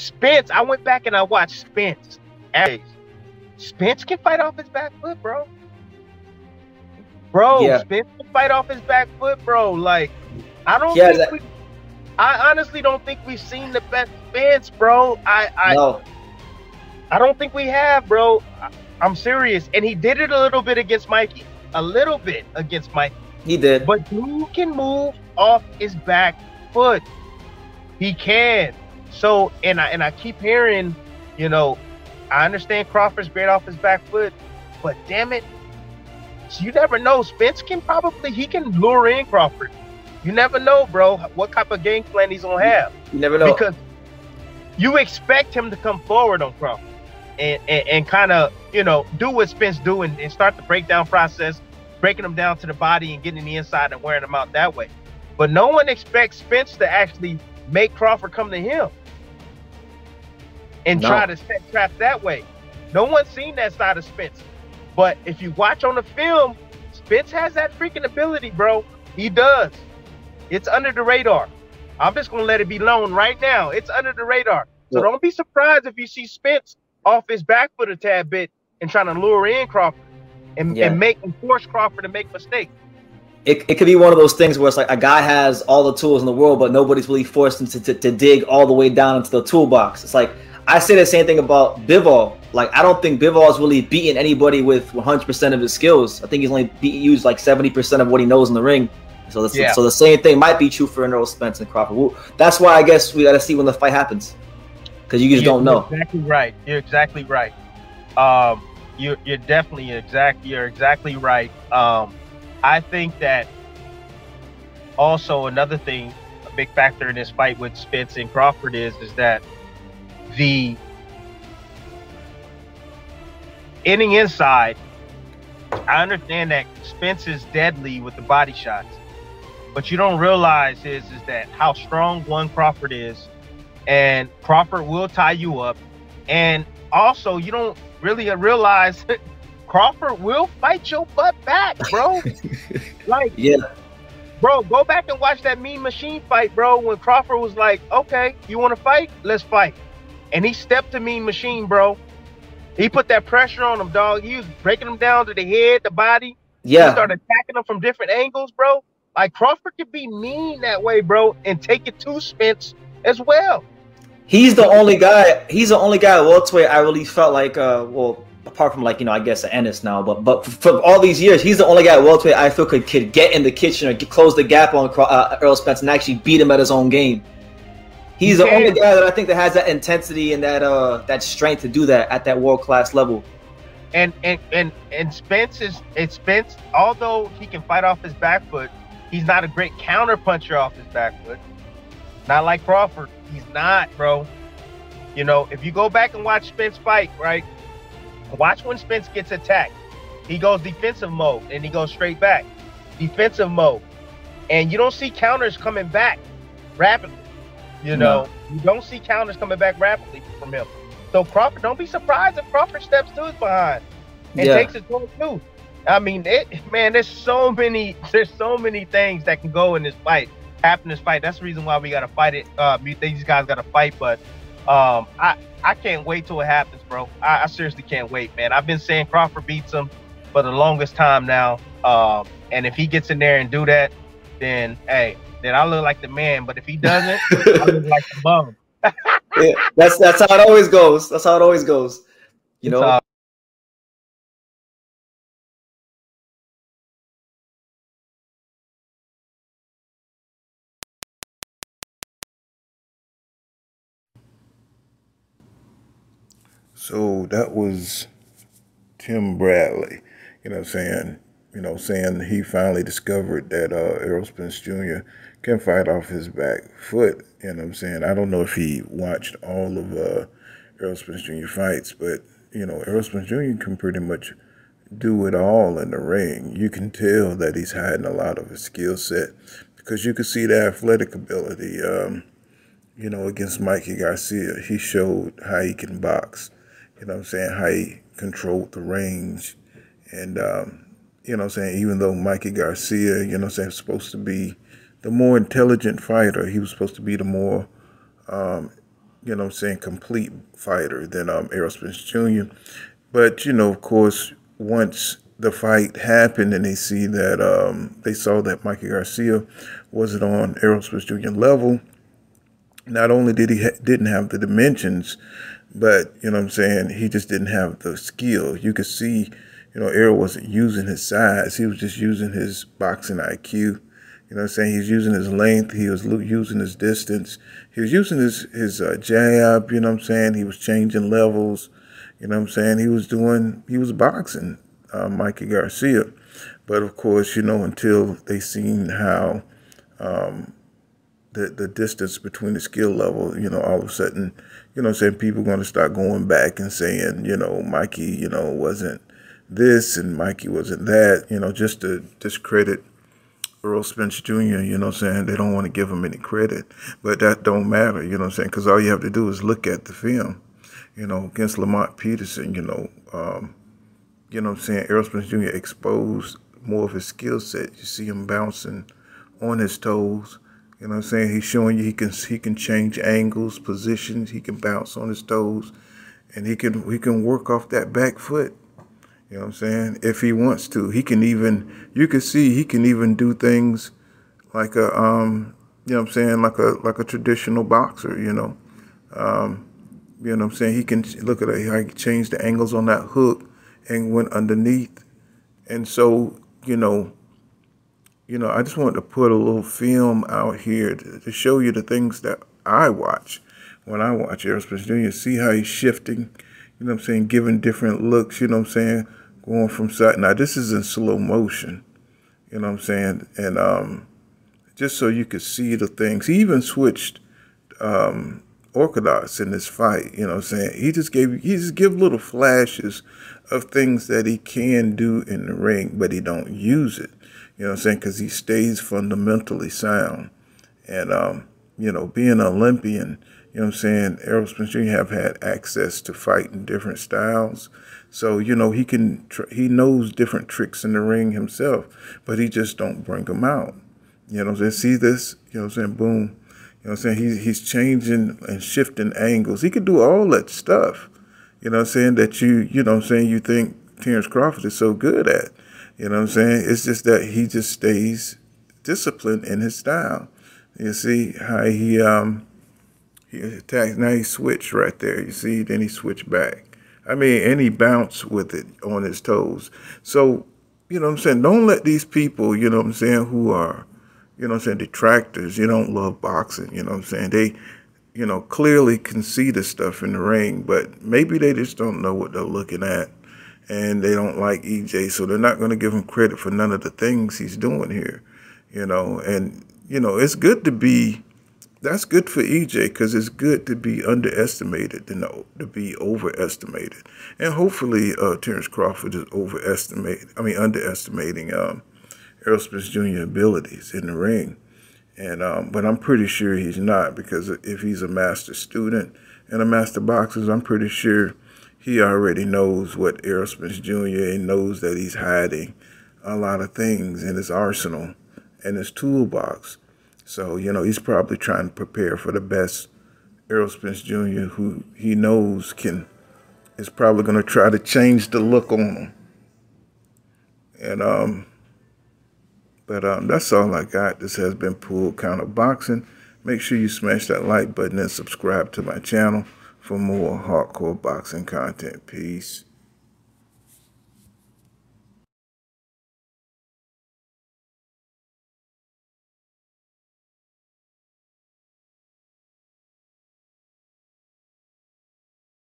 Spence, I went back and I watched Spence. Spence can fight off his back foot, bro. Bro, Yeah, Spence can fight off his back foot, bro. Like, I don't yeah, think I honestly don't think we've seen the best Spence, bro. no, I don't think we have, bro. I'm serious. And he did it a little bit against Mikey. A little bit against Mikey. he did. But who can move off his back foot? He can. So, and I keep hearing, you know, I understand Crawford's great off his back foot, but damn it, you never know. Spence he can lure in Crawford. You never know, bro, what type of game plan he's gonna have. You never know. Because you expect him to come forward on Crawford and kind of, you know, do what Spence do and start the breakdown process, breaking him down to the body and getting the inside and wearing him out that way. But no one expects Spence to actually make Crawford come to him and try to set traps that way. No one's seen that side of Spence. But if you watch on the film, Spence has that freaking ability, bro. He does. It's under the radar. I'm just going to let it be known right now. It's under the radar. So don't be surprised if you see Spence off his back foot a tad bit and trying to lure in Crawford and force Crawford to make mistakes. It could be one of those things where it's like a guy has all the tools in the world, but nobody's really forced him to dig all the way down into the toolbox. It's like, I say the same thing about Bivol. Like, I don't think Bivol's really beaten anybody with 100% of his skills. I think he's only used like 70% of what he knows in the ring. So the same thing might be true for Errol Spence and Crawford. That's why I guess we got to see when the fight happens, because you just don't know. Exactly right. You're exactly right. You're exactly right. I think that also another thing, a big factor in this fight with Spence and Crawford is that the inning inside, I understand that Spence is deadly with the body shots, but you don't realize is that how strong Crawford is, and Crawford will tie you up, and also you don't really realize Crawford will fight your butt back, bro. Like, yeah, bro, go back and watch that Mean Machine fight, bro, when Crawford was like, okay, you want to fight? Let's fight. And he stepped to Mean Machine, bro. He put that pressure on him, dog. He was breaking him down to the head, the body. Yeah. He started attacking him from different angles, bro. Like, Crawford could be mean that way, bro, and take it to Spence as well. He's the only guy. He's the only guy at welterweight I really felt like, well, apart from, like, you know, I guess Ennis now, but for all these years, he's the only guy at welterweight I feel could get in the kitchen or close the gap on Errol Spence and actually beat him at his own game. He's the only guy that I think that has that intensity and that strength to do that at that world-class level. And Spence, although he can fight off his back foot, he's not a great counter puncher off his back foot. Not like Crawford. He's not, bro. You know, if you go back and watch Spence fight, right? Watch when Spence gets attacked. He goes defensive mode and he goes straight back. Defensive mode. And you don't see counters coming back rapidly. You know, you don't see counters coming back rapidly from him. So Crawford, don't be surprised if Crawford steps to his behind and takes it to him too. I mean, there's so many things that can go in this fight, happen in this fight. That's the reason why we gotta fight it. These guys gotta fight, but I can't wait till it happens, bro. I seriously can't wait, man. I've been saying Crawford beats him for the longest time now. And if he gets in there and do that, then hey, then I look like the man. But if he doesn't, I look like the bum. Yeah, that's how it always goes. That's how it always goes. You know. So that was Tim Bradley, saying he finally discovered that Errol Spence Jr. can fight off his back foot. I don't know if he watched all of Errol Spence Jr. fights, but, Errol Spence Jr. can pretty much do it all in the ring. You can tell that he's hiding a lot of his skill set because you can see the athletic ability. Against Mikey Garcia, he showed how he can box. How he controlled the range. And, even though Mikey Garcia, was supposed to be the more intelligent fighter, he was supposed to be the more you know what I'm saying, complete fighter than Errol Spence Jr. But, you know, of course, once the fight happened and they saw that Mikey Garcia wasn't on Errol Spence Jr. level, not only did he didn't have the dimensions, but, you know what I'm saying, he just didn't have the skill. You could see, you know, Errol wasn't using his size. He was just using his boxing IQ. You know what I'm saying? He was using his length. He was using his distance. He was using his jab, you know what I'm saying? He was changing levels. You know what I'm saying? He was boxing Mikey Garcia. But, of course, you know, until they seen how the distance between the skill level, you know, all of a sudden, you know what I'm saying, people are going to start going back and saying, you know, Mikey, you know, wasn't this and Mikey wasn't that, you know, just to discredit Errol Spence Jr., you know what I'm saying? They don't want to give him any credit, but that don't matter, you know what I'm saying? Because all you have to do is look at the film, you know, against Lamont Peterson, you know what I'm saying? Errol Spence Jr. exposed more of his skill set. You see him bouncing on his toes. You know what I'm saying? He's showing you he can change angles, positions. He can bounce on his toes, and he can work off that back foot. You know what I'm saying? If he wants to, you can even do things like a you know what I'm saying, like a traditional boxer. You know what I'm saying? He can look at it. How he changed the angles on that hook and went underneath, and so I just wanted to put a little film out here to show you the things that I watch when I watch Errol Spence Jr. See how he's shifting, you know what I'm saying, giving different looks, you know what I'm saying, going from side. Now, this is in slow motion, you know what I'm saying, and just so you could see the things. He even switched orthodox in this fight, you know what I'm saying. He just give little flashes of things that he can do in the ring, but he don't use it. You know what I'm saying? Because he stays fundamentally sound. And, being an Olympian, you know what I'm saying, Errol Spence Jr. have had access to fight in different styles. So, he knows different tricks in the ring himself, but he just don't bring them out. You know what I'm saying? See this? You know what I'm saying? Boom. You know what I'm saying? He's changing and shifting angles. He could do all that stuff, you know what I'm saying, that you know what I'm saying, you think Terrence Crawford is so good at. You know what I'm saying? It's just that he just stays disciplined in his style. You see how he attacks. Now he switched right there. You see, then he switched back. I mean, and he bounced with it on his toes. So, you know what I'm saying? Don't let these people, you know what I'm saying, who are, you know what I'm saying, detractors, you don't love boxing, you know what I'm saying? They, clearly can see the stuff in the ring, but maybe they just don't know what they're looking at. And they don't like EJ, so they're not going to give him credit for none of the things he's doing here, And, it's good that's good for EJ, because it's good to be underestimated than to be overestimated. And hopefully Terrence Crawford is underestimating Errol Spence Jr. abilities in the ring. And but I'm pretty sure he's not, because if he's a master student and a master boxer, I'm pretty sure he already knows what Errol Spence Jr. and knows that he's hiding a lot of things in his arsenal and his toolbox. So, he's probably trying to prepare for the best Errol Spence Jr., who he knows is probably going to try to change the look on him. And but that's all I got. This has been Pool Counter Boxing. Make sure you smash that like button and subscribe to my channel for more hardcore boxing content. Peace.